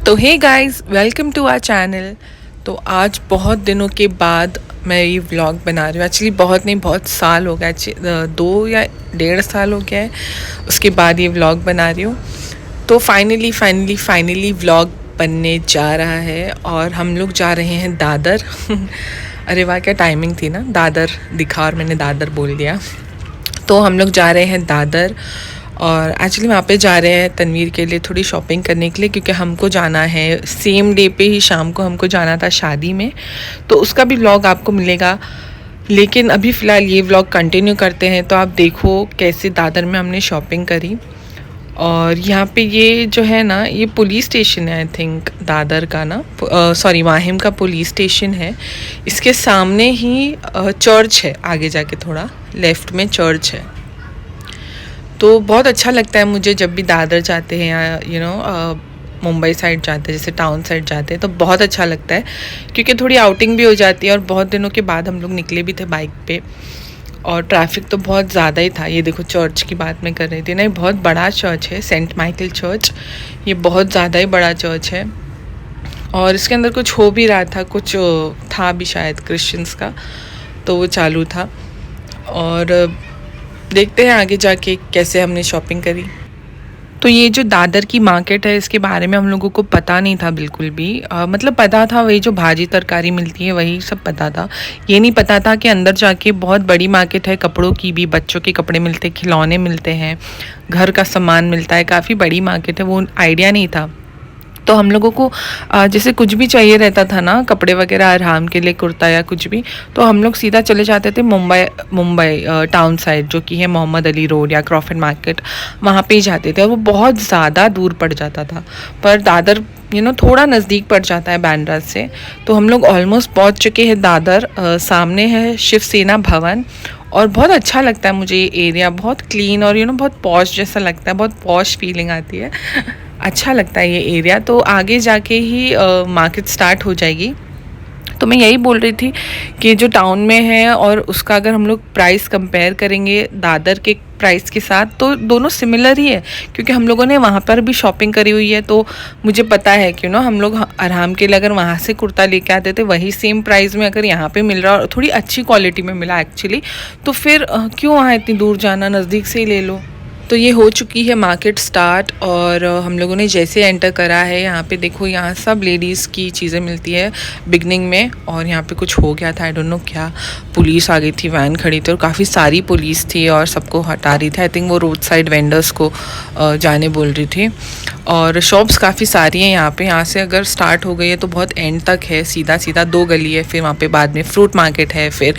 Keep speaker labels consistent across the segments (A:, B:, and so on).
A: तो hey guys, welcome to our channel. तो आज बहुत दिनों के बाद मैं ये व्लॉग बना रही हूँ। एक्चुअली बहुत नहीं, बहुत साल हो गया, 2 या 1.5 साल हो गया है उसके बाद ये व्लॉग बना रही हूँ। तो फाइनली व्लॉग बनने जा रहा है और हम लोग जा रहे हैं दादर। अरे वाह, क्या टाइमिंग थी ना, दादर दिखा और मैंने दादर बोल दिया। तो हम लोग जा रहे हैं दादर और एक्चुअली वहाँ पे जा रहे हैं तनवीर के लिए थोड़ी शॉपिंग करने के लिए, क्योंकि हमको जाना है सेम डे पे ही शाम को हमको जाना था शादी में। तो उसका भी व्लॉग आपको मिलेगा, लेकिन अभी फ़िलहाल ये व्लॉग कंटिन्यू करते हैं। तो आप देखो कैसे दादर में हमने शॉपिंग करी। और यहाँ पे ये जो है ना, ये पुलिस स्टेशन है आई थिंक दादर का ना, सॉरी माहिम का पुलिस स्टेशन है। इसके सामने ही चर्च है, आगे जाके थोड़ा लेफ़्ट में चर्च है। तो बहुत अच्छा लगता है मुझे जब भी दादर जाते हैं या मुंबई साइड जाते हैं, जैसे टाउन साइड जाते हैं, तो बहुत अच्छा लगता है क्योंकि थोड़ी आउटिंग भी हो जाती है। और बहुत दिनों के बाद हम लोग निकले भी थे बाइक पे और ट्रैफिक तो बहुत ज़्यादा ही था। ये देखो चर्च की बात मैं कर रही थी ना, ये बहुत बड़ा चर्च है, सेंट माइकल चर्च। ये बहुत ज़्यादा ही बड़ा चर्च है और इसके अंदर कुछ हो भी रहा था, कुछ था भी शायद क्रिश्चियंस का, तो वो चालू था। और देखते हैं आगे जाके कैसे हमने शॉपिंग करी। तो ये जो दादर की मार्केट है, इसके बारे में हम लोगों को पता नहीं था बिल्कुल भी। मतलब पता था वही जो भाजी तरकारी मिलती है वही सब पता था। ये नहीं पता था कि अंदर जाके बहुत बड़ी मार्केट है, कपड़ों की भी, बच्चों के कपड़े मिलते, खिलौने मिलते हैं, घर का सामान मिलता है, काफ़ी बड़ी मार्केट है, वो आइडिया नहीं था। तो हम लोगों को जैसे कुछ भी चाहिए रहता था ना, कपड़े वगैरह आराम के लिए, कुर्ता या कुछ भी, तो हम लोग सीधा चले जाते थे मुंबई टाउन साइड, जो कि है मोहम्मद अली रोड या क्रॉफर्ड मार्केट, वहाँ पे ही जाते थे। और वो बहुत ज़्यादा दूर पड़ जाता था, पर दादर थोड़ा नज़दीक पड़ जाता है बांद्रा से। तो हम लोग ऑलमोस्ट पहुँच चुके हैं दादर। सामने है शिवसेना भवन और बहुत अच्छा लगता है मुझे ये एरिया, बहुत क्लीन और बहुत पॉश जैसा लगता है, बहुत पॉश फीलिंग आती है। अच्छा लगता है ये एरिया। तो आगे जाके ही मार्केट स्टार्ट हो जाएगी। तो मैं यही बोल रही थी कि जो टाउन में है और उसका अगर हम लोग प्राइस कंपेयर करेंगे दादर के प्राइस के साथ, तो दोनों सिमिलर ही है, क्योंकि हम लोगों ने वहाँ पर भी शॉपिंग करी हुई है। तो मुझे पता है कि हम लोग आराम के लिए अगर वहाँ से कुर्ता लेके आते थे, वही सेम प्राइस में अगर यहाँ पे मिल रहा और थोड़ी अच्छी क्वालिटी में मिला एक्चुअली, तो फिर क्यों वहाँ इतनी दूर जाना, नज़दीक से ही ले लो। तो ये हो चुकी है मार्केट स्टार्ट और हम लोगों ने जैसे एंटर करा है, यहाँ पे देखो, यहाँ सब लेडीज़ की चीज़ें मिलती है बिगनिंग में। और यहाँ पे कुछ हो गया था, आई डोंट नो क्या, पुलिस आ गई थी, वैन खड़ी थी और काफ़ी सारी पुलिस थी और सबको हटा रही थी। आई थिंक वो रोड साइड वेंडर्स को जाने बोल रही थी। और शॉप्स काफ़ी सारी हैं यहाँ पे। यहाँ से अगर स्टार्ट हो गई है तो बहुत एंड तक है, सीधा 2 गली है, फिर वहाँ पे बाद में फ्रूट मार्केट है, फिर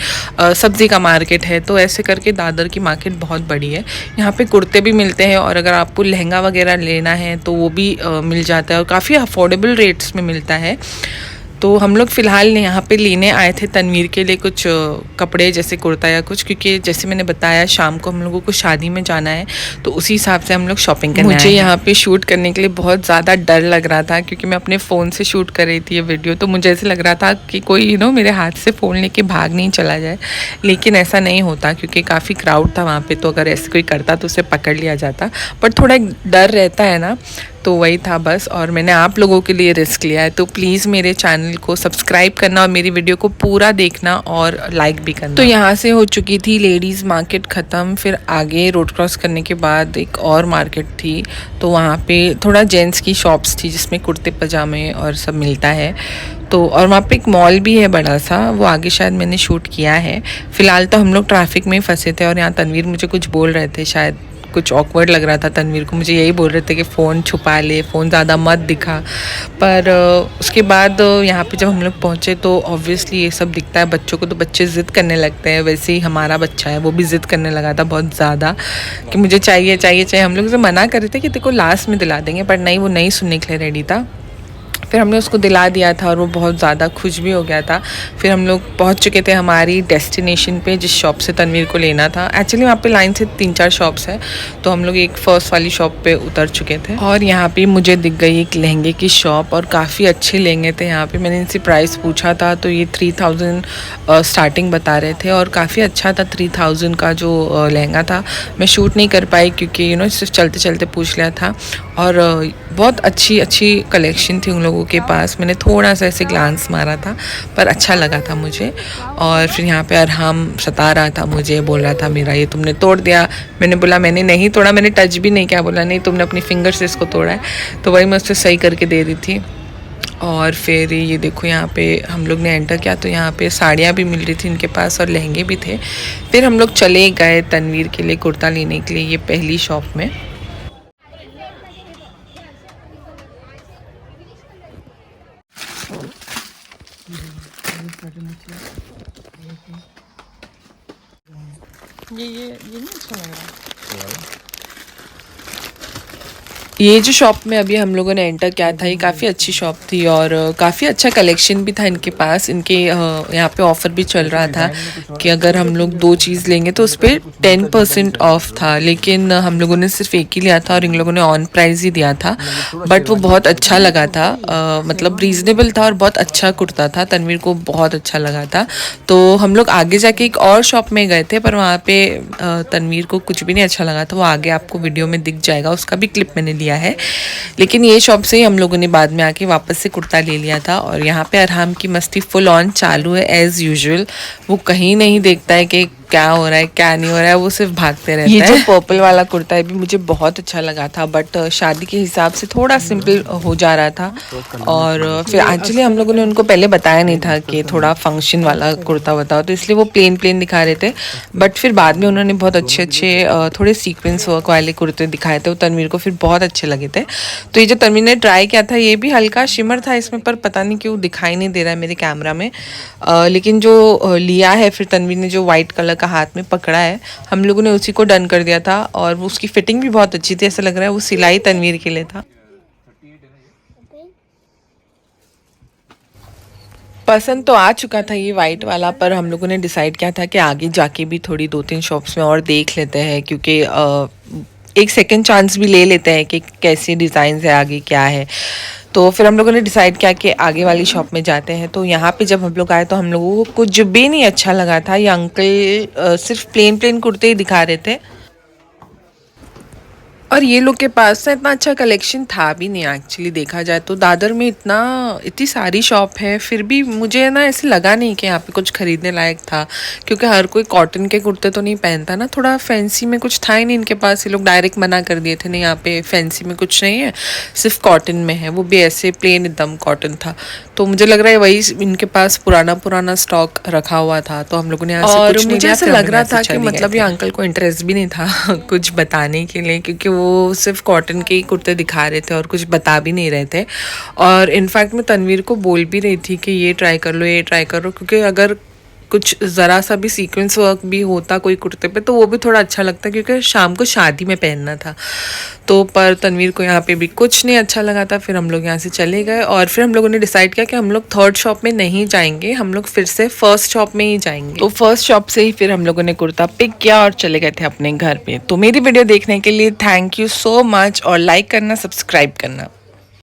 A: सब्ज़ी का मार्केट है। तो ऐसे करके दादर की मार्केट बहुत बड़ी है। यहाँ पे कुर्ते भी मिलते हैं और अगर आपको लहंगा वगैरह लेना है तो वो भी मिल जाता है और काफ़ी अफोर्डेबल रेट्स में मिलता है। तो हम लोग फ़िलहाल यहाँ पे लेने आए थे तनवीर के लिए कुछ कपड़े, जैसे कुर्ता या कुछ, क्योंकि जैसे मैंने बताया शाम को हम लोगों को शादी में जाना है, तो उसी हिसाब से हम लोग शॉपिंग करने आए हैं। मुझे यहाँ पे शूट करने के लिए बहुत ज़्यादा डर लग रहा था, क्योंकि मैं अपने फ़ोन से शूट कर रही थी ये वीडियो। तो मुझे ऐसे लग रहा था कि कोई मेरे हाथ से फ़ोन लेके भाग नहीं चला जाए, लेकिन ऐसा नहीं होता क्योंकि काफ़ी क्राउड था वहाँ पर। तो अगर ऐसे कोई करता तो उसे पकड़ लिया जाता, पर थोड़ा डर रहता है ना, तो वही था बस। और मैंने आप लोगों के लिए रिस्क लिया है, तो प्लीज़ मेरे चैनल को सब्सक्राइब करना और मेरी वीडियो को पूरा देखना और लाइक भी करना। तो यहाँ से हो चुकी थी लेडीज़ मार्केट ख़त्म। फिर आगे रोड क्रॉस करने के बाद एक और मार्केट थी, तो वहाँ पे थोड़ा जेंट्स की शॉप्स थी जिसमें कुर्ते पजामे और सब मिलता है। तो और वहाँ पे एक मॉल भी है बड़ा सा, वो आगे शायद मैंने शूट किया है। फ़िलहाल तो हम लोग ट्रैफिक में फंसे थे और यहाँ तनवीर मुझे कुछ बोल रहे थे, शायद कुछ ऑकवर्ड लग रहा था तनवीर को, मुझे यही बोल रहे थे कि फ़ोन छुपा ले, फ़ोन ज़्यादा मत दिखा। पर उसके बाद यहाँ पे जब हम लोग पहुँचे तो ऑब्वियसली ये सब दिखता है बच्चों को, तो बच्चे ज़िद करने लगते हैं। वैसे ही हमारा बच्चा है, वो भी ज़िद करने लगा था बहुत ज़्यादा कि मुझे चाहिए चाहिए चाहिए। हम लोग उसे मना कर रहे थे कि तेको लास्ट में दिला देंगे, पर नहीं, वो नहीं सुनने के लिए रेडी था। फिर हमने उसको दिला दिया था और वो बहुत ज़्यादा खुश भी हो गया था। फिर हम लोग पहुंच चुके थे हमारी डेस्टिनेशन पे, जिस शॉप से तनवीर को लेना था। एक्चुअली वहाँ पे लाइन से 3-4 शॉप्स हैं, तो हम लोग एक फर्स्ट वाली शॉप पे उतर चुके थे। और यहाँ पे मुझे दिख गई एक लहंगे की शॉप और काफ़ी अच्छे लहंगे थे यहाँ पे। मैंने इनसे प्राइस पूछा था तो ये 3000 स्टार्टिंग बता रहे थे और काफ़ी अच्छा था 3000 का जो लहंगा था। मैं शूट नहीं कर पाई क्योंकि सिर्फ चलते चलते पूछ लिया था। और बहुत अच्छी अच्छी कलेक्शन थी उन लोगों के पास। मैंने थोड़ा सा ऐसे ग्लांस मारा था पर अच्छा लगा था मुझे। और फिर यहाँ पे अरहम सता रहा था मुझे, बोल रहा था मेरा ये तुमने तोड़ दिया। मैंने बोला मैंने नहीं तोड़ा, मैंने टच भी नहीं किया। बोला नहीं तुमने अपनी फिंगर से इसको तोड़ा है। तो वही मैं उससे सही करके दे दी थी। और फिर ये देखो यहाँ पे हम लोग ने एंटर किया तो यहाँ पे साड़ियाँ भी मिल रही थी इनके पास और लहंगे भी थे। फिर हम लोग चले गए तनवीर के लिए कुर्ता लेने के लिए ये पहली शॉप में। ये नहीं अच्छा लग रहा। ये जो शॉप में अभी हम लोगों ने एंटर किया था ये काफ़ी अच्छी शॉप थी और काफ़ी अच्छा कलेक्शन भी था इनके पास। इनके यहाँ पे ऑफ़र भी चल रहा था कि अगर हम लोग 2 चीज़ लेंगे तो उस पर 10% ऑफ था। लेकिन हम लोगों ने सिर्फ एक ही लिया था और इन लोगों ने ऑन प्राइस ही दिया था। बट वो बहुत अच्छा लगा था, मतलब रीज़नेबल था और बहुत अच्छा कुर्ता था। तनवीर को बहुत अच्छा लगा था। तो हम लोग आगे जाके एक और शॉप में गए थे पर वहाँ पे तनवीर को कुछ भी नहीं अच्छा लगा था। वो आगे आपको वीडियो में दिख जाएगा, उसका भी क्लिप मैंने लिया है। लेकिन ये शॉप से ही हम लोगों ने बाद में आके वापस से कुर्ता ले लिया था। और यहाँ पे अरहम की मस्ती फुल ऑन चालू है एज़ यूजुअल। वो कहीं नहीं देखता है कि क्या हो रहा है क्या नहीं हो रहा है, वो सिर्फ भागते रहता है। ये जो पर्पल वाला कुर्ता है भी मुझे बहुत अच्छा लगा था बट शादी के हिसाब से थोड़ा सिंपल हो जा रहा था। और फिर एक्चुअली हम लोगों ने उनको पहले बताया नहीं था कि थोड़ा फंक्शन वाला कुर्ता बताओ, तो इसलिए वो प्लेन दिखा रहे थे। बट फिर बाद में उन्होंने बहुत अच्छे थोड़े सीक्वेंस वर्क वाले कुर्ते दिखाए थे, वो तनवीर को फिर बहुत अच्छे लगे थे। तो ये जो तनवीर ने ट्राई किया था ये भी हल्का शिमर था इसमें, पर पता नहीं क्यों दिखाई नहीं दे रहा है मेरे कैमरा में। लेकिन जो लिया है फिर तनवीर ने जो वाइट कलर का हाथ में पकड़ा है, हम लोगों ने उसी को डन कर दिया था। और वो उसकी फिटिंग भी बहुत अच्छी थी, ऐसा लग रहा है वो सिलाई तनवीर के लिए था। पसंद तो आ चुका था ये वाइट वाला, पर हम लोगों ने डिसाइड किया था कि आगे जाके भी थोड़ी 2-3 शॉप्स में और देख लेते हैं, क्योंकि एक सेकंड चांस भी ले लेते हैं कि कैसे डिज़ाइन है आगे क्या है। तो फिर हम लोगों ने डिसाइड किया कि आगे वाली शॉप में जाते हैं। तो यहाँ पे जब हम लोग आए तो हम लोगों को कुछ भी नहीं अच्छा लगा था। ये अंकल सिर्फ प्लेन कुर्ते ही दिखा रहे थे और ये लोग के पास ना इतना अच्छा कलेक्शन था भी नहीं एक्चुअली देखा जाए तो। दादर में इतनी सारी शॉप है फिर भी मुझे ना ऐसे लगा नहीं कि यहाँ पे कुछ ख़रीदने लायक था, क्योंकि हर कोई कॉटन के कुर्ते तो नहीं पहनता ना। थोड़ा फैंसी में कुछ था ही नहीं इनके पास। ये लोग डायरेक्ट मना कर दिए थे नहीं यहाँ पे फैंसी में कुछ नहीं है, सिर्फ कॉटन में है, वो भी ऐसे प्लेन एकदम कॉटन था। तो मुझे लग रहा है वही इनके पास पुराना स्टॉक रखा हुआ था। तो हम लोगों ने यहाँ से कुछ नहीं लिया। मुझे ऐसा लग रहा था कि मतलब ये अंकल को इंटरेस्ट भी नहीं था कुछ बताने के लिए, क्योंकि वो सिर्फ कॉटन के ही कुर्ते दिखा रहे थे और कुछ बता भी नहीं रहे थे। और इनफैक्ट मैं तनवीर को बोल भी रही थी कि ये ट्राई कर लो ये ट्राई करो, क्योंकि अगर कुछ ज़रा सा भी सीक्वेंस वर्क भी होता कोई कुर्ते पे तो वो भी थोड़ा अच्छा लगता, क्योंकि शाम को शादी में पहनना था। तो पर तनवीर को यहाँ पे भी कुछ नहीं अच्छा लगा था। फिर हम लोग यहाँ से चले गए और फिर हम लोगों ने डिसाइड किया कि हम लोग थर्ड शॉप में नहीं जाएंगे, हम लोग फिर से फर्स्ट शॉप में ही जाएंगे। तो फर्स्ट शॉप से ही फिर हम लोगों ने कुर्ता पिक किया और चले गए थे अपने घर पे। तो मेरी वीडियो देखने के लिए थैंक यू सो मच और लाइक करना, सब्सक्राइब करना।